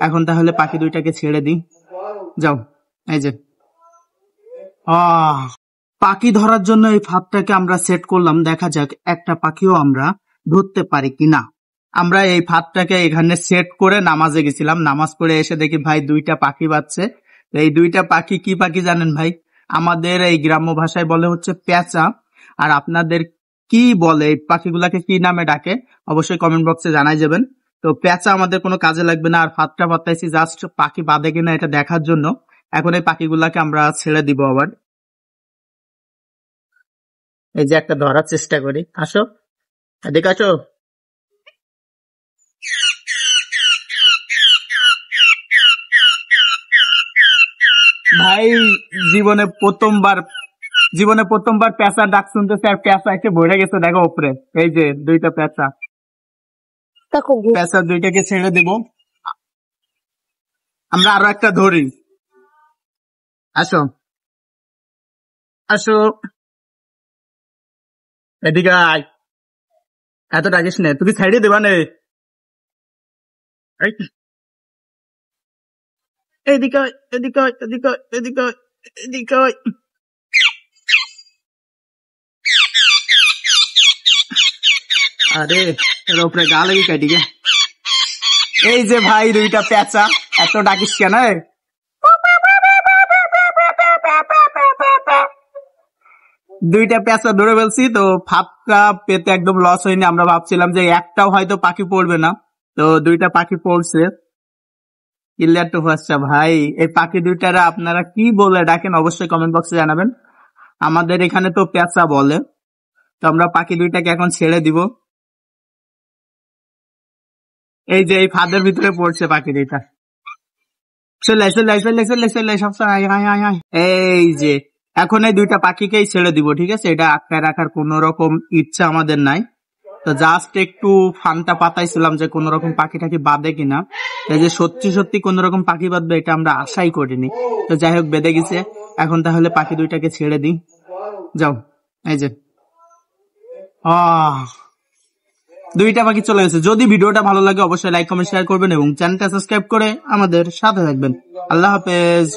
এখন তাহলে পাখি দুইটাকে ছেড়ে দিই, যাও। এই যে পাখি ধরার জন্য এই ফাঁদটাকে আমরা সেট করলাম, দেখা যাক একটা পাখিও আমরা ধরতে পারি কিনা। আমরা এই ফাঁদটাকে এখানে সেট করে নামাজে গেছিলাম, নামাজ পড়ে এসে দেখি ভাই দুইটা পাখি বাজছে। এই দুইটা পাখি কি পাখি জানেন ভাই? আমাদের এই গ্রাম্য ভাষায় বলে হচ্ছে পেঁচা। আর আপনাদের কি বলে, এই পাখিগুলাকে কি নামে ডাকে অবশ্যই কমেন্ট বক্সে জানাই যাবেন। তো পেঁচা আমাদের কোনো কাজে লাগবে না, আর ফাঁদটা পাতাইছি জাস্ট পাখি বাঁধে কিনা এটা দেখার জন্য। এখন এই পাখিগুলাকে আমরা ছেড়ে দিব আবার। এই যে একটা ধরার চেষ্টা করি, আসো এদিকে আসো। ভাই জীবনে প্রথমবার পেঁচার ডাক শুনতেছে, আর পেঁচা এসে ভরে গেছে দেখো উপরে। এই যে দুইটা পেঁচা, পেঁচা দুইটাকে ছেড়ে দেব, আমরা আরো একটা ধরি। আসো আসো এদিকে আয়, এত ডাকিস নে, তুমি ছেড়ে দেবা নে। এদিকে আয়, এদিকে আয়, এদিকে আয়, এদিকে আয়, এদিকে আয়। আরে এর উপরে গা লেগে কাটি গে। এই যে ভাই দুইটা পেঁচা, এত ডাকিস কেন? দুইটা পেঁচা ধরে ফেলছি, তো ফাঁদটা পেতে একদম লস হয়নি। আমরা ভাবছিলাম যে একটাও হয়তো পাখি পড়বে না, তো দুইটা পাখি পড়ছে। ক্লিয়ার টু ফার্স্ট ভাই, এই পাখি দুইটারা আপনারা কি বলে ডাকেন অবশ্যই কমেন্ট বক্সে জানাবেন। আমাদের এখানে তো পেঁচা বলে। তো আমরা পাখি দুইটাকে এখন ছেড়ে দিব। এই যে এই ফাঁদের ভিতরে পড়ছে পাখি দুইটা, চলে চলে চলে চলে চলে সবসময়। এই যে এখন এই দুইটা পাখিকেই ছেড়ে দিব, ঠিক আছে? এটা আটকায় রাখার কোন রকম ইচ্ছা আমাদের নাই। তো জাস্ট একটু ফানটা পাতাইছিলাম যে কোন রকম পাখি টাকি বাঁধে কিনা। এই যে সত্যি সত্যি কোন রকম পাখি বাঁধবে এটা আমরা আশাই করিনি। তো যাই হোক বেঁধে গেছে, এখন তাহলে পাখি দুইটাকে ছেড়ে দিই, যাও। এই যে দুইটা পাখি চলে গেছে। যদি ভিডিওটা ভালো লাগে অবশ্যই লাইক কমেন্ট শেয়ার করবেন এবং চ্যানেলটা সাবস্ক্রাইব করে আমাদের সাথে থাকবেন। আল্লাহ হাফেজ।